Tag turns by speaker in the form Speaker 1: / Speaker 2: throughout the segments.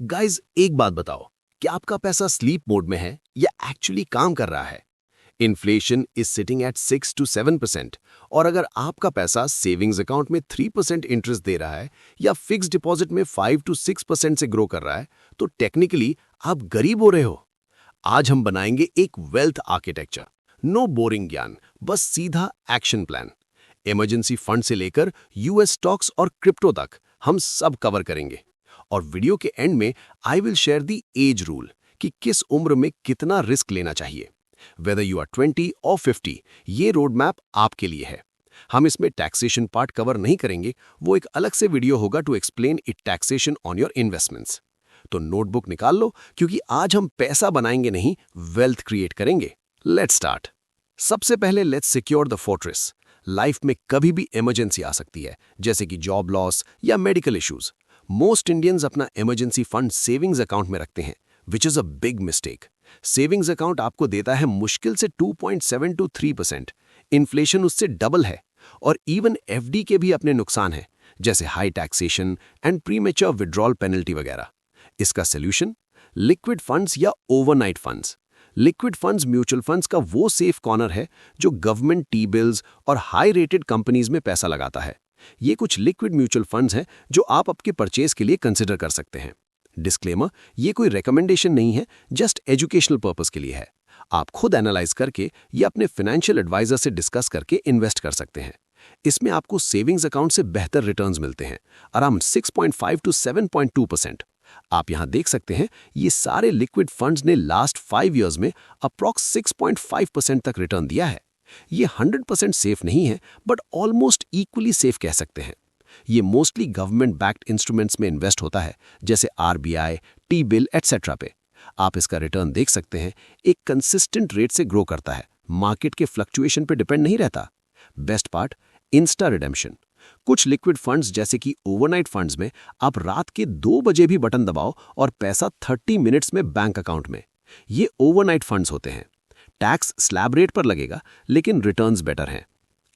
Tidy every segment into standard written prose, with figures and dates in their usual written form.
Speaker 1: Guys, एक बात बताओ, क्या आपका पैसा स्लीप मोड में है या एक्चुअली काम कर रहा है? Inflation is sitting at 6 to 7% और अगर आपका पैसा सेविंग्स अकाउंट में 3% इंटरेस्ट दे रहा है या फिक्स डिपॉजिट में 5 to 6% से ग्रो कर रहा है, तो टेक्निकली आप गरीब हो रहे हो। आज हम बनाएंगे एक वेल्थ आर्किटेक्चर। नो बोरिंग ज्ञान, बस सीधा एक्शन प्लान। इमरजेंसी फंड से लेकर यूएस स्टॉक्स और क्रिप्टो तक हम सब कवर करेंगे। और वीडियो के एंड में I will share the age rule कि किस उम्र में कितना रिस्क लेना चाहिए। वेदर यू आर 20 और 50, ये रोड मैप आपके लिए है। हम इसमें टैक्सेशन पार्ट कवर नहीं करेंगे, वो एक अलग से वीडियो होगा to explain it taxation on your investments. तो नोटबुक निकाल लो, क्योंकि आज हम पैसा बनाएंगे नहीं, वेल्थ क्रिएट करेंगे। Let's start. सबसे पहले let's secure the fortress. Life में कभी भी इमरजेंसी आ सकती है, जैसे कि जॉब लॉस या मेडिकल इश्यूज। मोस्ट इंडियंस अपना इमरजेंसी फंड सेविंग्स अकाउंट में रखते हैं, which is a big mistake. Savings account आपको देता है मुश्किल से 2.7 to 3%। इन्फ्लेशन उससे डबल है। और इवन एफडी के भी अपने नुकसान हैं, जैसे high taxation and premature withdrawal penalty वगैरह। इसका सोल्यूशन, लिक्विड फंड्स या overnight funds. Liquid funds mutual funds का वो सेफ कॉर्नर है जो गवर्नमेंट टी बिल्स और हाई रेटेड कंपनीज में पैसा लगाता है। ये कुछ लिक्विड म्यूचुअल फंड्स हैं जो आप आपके परचेज के लिए कंसिडर कर सकते हैं। डिस्क्लेमर, ये कोई रिकमेंडेशन नहीं है, जस्ट एजुकेशनल पर्पस के लिए है। आप खुद एनालाइज करके या अपने फाइनेंशियल एडवाइजर से डिस्कस करके इन्वेस्ट कर सकते हैं। इसमें आपको सेविंग्स अकाउंट से बेहतर रिटर्न्स मिलते हैं, अराउंड 6.5 to 7.2%। आप यहां देख सकते हैं, ये सारे लिक्विड फंड्स ने लास्ट 5 इयर्स में अप्रॉक्स 6.5% तक रिटर्न दिया है। ये 100% सेफ नहीं है, बट ऑलमोस्ट इक्वली सेफ कह सकते हैं। ये मोस्टली गवर्नमेंट बैक्ड इंस्ट्रूमेंट्स में इन्वेस्ट होता है, जैसे आरबीआई, टी बिल एटसेट्रा पे। आप इसका रिटर्न देख सकते हैं, एक कंसिस्टेंट रेट से ग्रो करता है, मार्केट के फ्लक्चुएशन पे डिपेंड नहीं रहता। Best part, Insta redemption. कुछ लिक्विड फंड्स जैसे कि ओवरनाइट फंड्स में आप रात के 2 बजे भी बटन दबाओ और पैसा 30 मिनट्स में बैंक अकाउंट में। ये ओवरनाइट फंड्स होते हैं। टैक्स स्लैब रेट पर लगेगा, लेकिन रिटर्न्स बेटर हैं।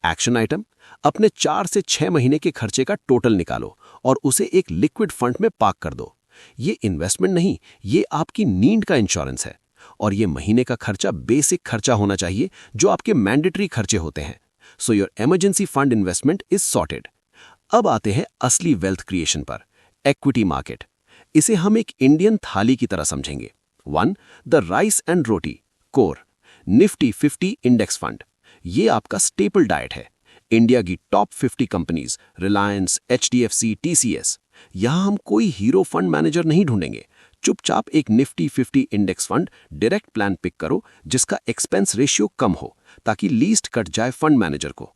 Speaker 1: एक्शन आइटम, अपने 4 से 6 महीने के खर्चे का टोटल निकालो और उसे एक लिक्विड फंड में पार्क कर दो। ये इन्वेस्टमेंट नहीं, ये आपकी नींद का इंश्योरेंस है। और ये महीने का खर्चा बेसिक खर्चा होना चाहिए, जो आपके मैंडेटरी खर्चे होते हैं। So your emergency fund investment is sorted. अब आते हैं असली वेल्थ क्रिएशन पर, इक्विटी मार्केट। इसे हम एक इंडियन थाली की तरह समझेंगे। 1. The rice and roti core, Nifty 50 index fund. ये आपका स्टेपल डाइट है। इंडिया की top 50 companies, Reliance, HDFC, TCS. यहां हम कोई हीरो फंड मैनेजर नहीं ढूंढेंगे। चुपचाप एक Nifty 50 index fund direct plan pick करो, जिसका एक्सपेंस रेशियो कम हो, ताकि लीस्ट कट जाए फंड मैनेजर को।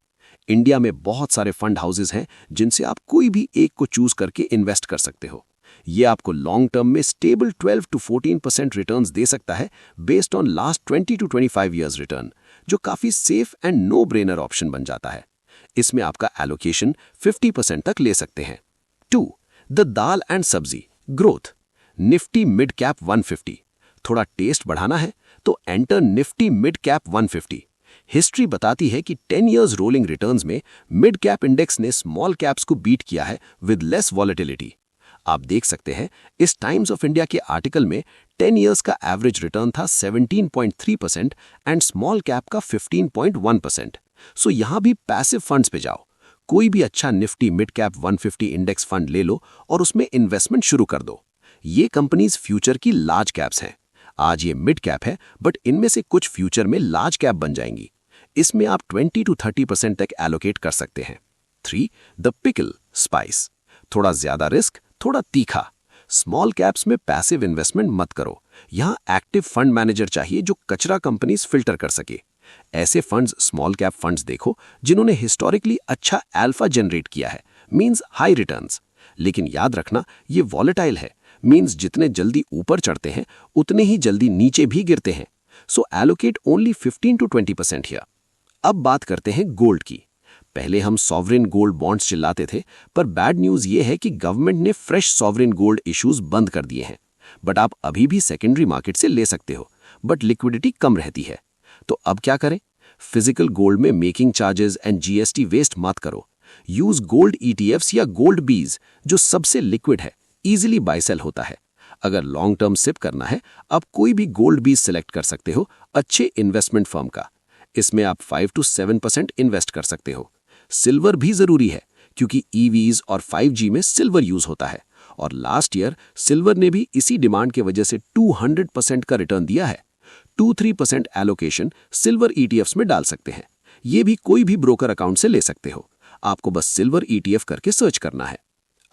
Speaker 1: इंडिया में बहुत सारे फंड हाउसेज हैं, जिनसे आप कोई भी एक को चूज करके इन्वेस्ट कर सकते हो। ये आपको लॉन्ग टर्म में स्टेबल 12 to 14% रिटर्न्स दे सकता है, based on last 20 to 25 years return, जो काफी safe and no brainer option बन जाता है। इसमें आपका एलोकेशन 50% तक ले सकते हैं। 2. द दाल एंड सब्जी ग्रोथ, निफ्टी मिड कैप 150। थोड़ा टेस्ट बढ़ाना है तो enter Nifty mid cap 150। History बताती है कि 10 इयर्स रोलिंग रिटर्न्स में मिड कैप इंडेक्स ने स्मॉल कैप्स को बीट किया है विद लेस वॉलेटिलिटी। आप देख सकते हैं, इस टाइम्स ऑफ इंडिया के आर्टिकल में 10 इयर्स का एवरेज रिटर्न था 17.3% एंड स्मॉल कैप का 15.1%। सो यहां भी पैसिव फंड्स पे जाओ। कोई भी अच्छा Nifty mid cap 150 index fund ले लो और उसमें इन्वेस्टमेंट शुरू कर दो। ये कंपनीज फ्यूचर की लार्ज कैप्स हैं। आज ये मिड कैप है, बट इनमें से कुछ फ्यूचर में लार्ज कैप बन जाएंगी। इसमें आप 20 to 30% तक एलोकेट कर सकते हैं। 3. द पिकल स्पाइस, थोड़ा ज्यादा रिस्क, थोड़ा तीखा। स्मॉल कैप्स में पैसिव इन्वेस्टमेंट मत करो। यहां एक्टिव फंड मैनेजर चाहिए जो कचरा कंपनीज फिल्टर कर सके। ऐसे फंड्स स्मॉल कैप फंड्स देखो, जिन्होंने हिस्टोरिकली अच्छा अल्फा जनरेट किया है, मींस हाई रिटर्न्स। लेकिन याद रखना, ये वॉलेटाइल है, मींस जितने जल्दी ऊपर चढ़ते हैं उतने ही जल्दी नीचे भी गिरते हैं। सो एलोकेट ओनली 15 to 20% हियर। अब बात करते हैं गोल्ड की। पहले हम सॉवरेन गोल्ड बॉन्ड्स चिल्लाते थे, पर बैड न्यूज ये है कि गवर्नमेंट ने फ्रेश सॉवरेन गोल्ड इश्यूज बंद कर दिए हैं। बट आप अभी भी सेकेंडरी मार्केट से ले सकते हो, बट लिक्विडिटी कम रहती है। तो अब क्या करें? फिजिकल गोल्ड में making charges and GST waste मत करो। यूज गोल्ड ईटीएफ्स या गोल्ड बीज, जो सबसे लिक्विड है, इजीली बाय सेल होता है। अगर लॉन्ग टर्म सिप करना है, आप कोई भी गोल्ड बीज सिलेक्ट कर सकते हो, अच्छे इन्वेस्टमेंट फर्म का। इसमें आप 5 to 7% इन्वेस्ट कर सकते हो। सिल्वर भी जरूरी है क्योंकि ईवीज और 5G में सिल्वर यूज होता है, और लास्ट ईयर सिल्वर ने भी इसी डिमांड के वजह से 200% का रिटर्न दिया है। 2-3% एलोकेशन सिल्वर ETFs में डाल सकते हैं। ये भी कोई भी ब्रोकर अकाउंट से ले सकते हो। आपको बस सिल्वर ETF करके सर्च करना है।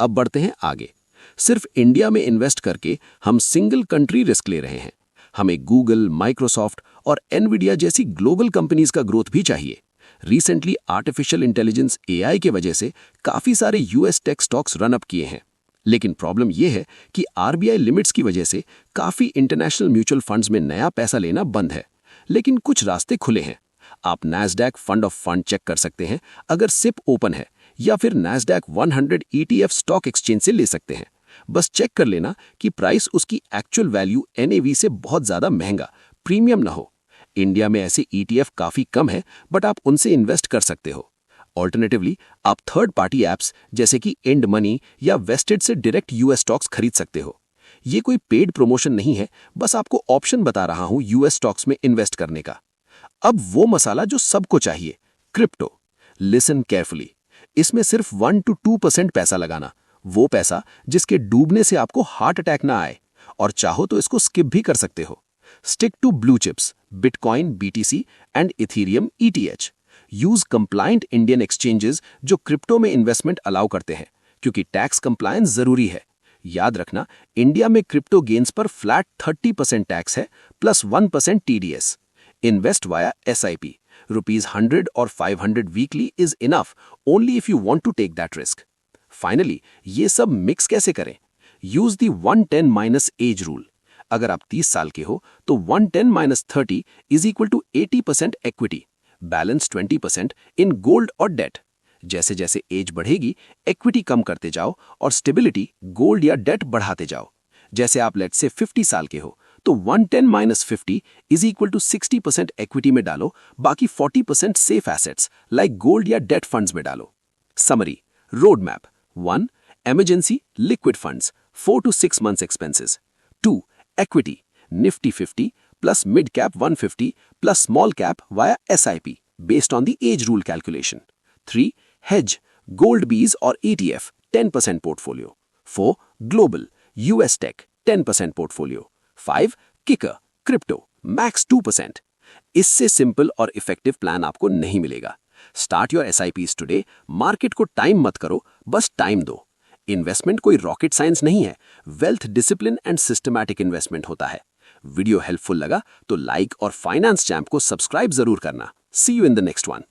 Speaker 1: अब बढ़ते हैं आगे। सिर्फ इंडिया में इन्वेस्ट करके हम सिंगल कंट्री रिस्क ले रहे हैं। हमें गूगल, माइक्रोसॉफ्ट और एनवीडिया जैसी ग्लोबल कंपनीज का ग्रोथ भी चाहिए। रिसेंटली आर्टिफिशियल इंटेलिजेंस AI के वजह से काफी सारे US tech stocks run up किए हैं, लेकिन प्रॉब्लम यह है कि RBI लिमिट्स की वजह से काफी इंटरनेशनल म्यूचुअल फंड्स में नया पैसा लेना बंद है। लेकिन कुछ रास्ते खुले हैं। आप Nasdaq fund of fund check कर सकते हैं अगर सिप ओपन है, या फिर नैस्डैक 100 ETF स्टॉक एक्सचेंज से ले सकते हैं। बस चेक कर लेना कि प्राइस उसकी एक्चुअल वैल्यू NAV से बहुत ज्यादा महंगा, प्रीमियम ना हो। इंडिया में ऐसे ETF काफी कम है, बट आप उनसे इन्वेस्ट कर सकते हो। ऑल्टरनेटिवली आप थर्ड पार्टी ऐप्स जैसे कि एंड मनी या वेस्टेड से डायरेक्ट US स्टॉक्स खरीद सकते हो। ये कोई पेड प्रमोशन नहीं है, बस आपको ऑप्शन बता रहा हूं US स्टॉक्स में इन्वेस्ट करने का। अब वो मसाला जो सबको चाहिए, क्रिप्टो। लिसन केयरफुली, इसमें सिर्फ 1 to 2% पैसा लगाना, वो पैसा जिसके डूबने से आपको हार्ट अटैक ना आए, और चाहो तो इसको स्किप भी कर सकते हो। Stick to blue chips, bitcoin, BTC and ethereum ETH। Use compliant Indian exchanges जो क्रिप्टो में इन्वेस्टमेंट अलाउ करते हैं, क्योंकि टैक्स कंप्लायंस जरूरी है। याद रखना, इंडिया में क्रिप्टो गेन्स पर फ्लैट 30% टैक्स है, plus 1% TDS। Invest via SIP, ₹100 और 500 weekly is enough only if you want to take that risk. Finally, ये सब मिक्स कैसे करें? Use the 110- age rule. अगर आप 30 साल के हो तो 110 - 30 is equal to 80% equity, balance 20% in gold और डेट। जैसे जैसे एज बढ़ेगी, इक्विटी कम करते जाओ और स्टेबिलिटी गोल्ड या डेट बढ़ाते जाओ। जैसे आप लेट्स से 50 साल के हो तो 110 - 50 इज इक्वल टू 60% इक्विटी में डालो, बाकी 40% सेफ एसेट्स लाइक गोल्ड या डेट फंड्स में डालो। Summary, road map. 1. Emergency liquid funds, 4 to 6 months expenses. 2. Equity, Nifty 50 plus mid cap 150 plus small cap via SIP based on the age rule calculation. 3. Hedge, gold Bs or ETF, 10% portfolio. 4. Global, US tech, 10% portfolio. 5. Kicker, crypto, max 2%. इससे simple और effective plan आपको नहीं मिलेगा। Start your SIPs today. Market को time मत करो, बस time दो। इन्वेस्टमेंट कोई रॉकेट साइंस नहीं है, wealth discipline and systematic investment होता है। वीडियो हेल्पफुल लगा तो लाइक और फाइनेंस चैम्प को सब्सक्राइब जरूर करना। See you in the next one.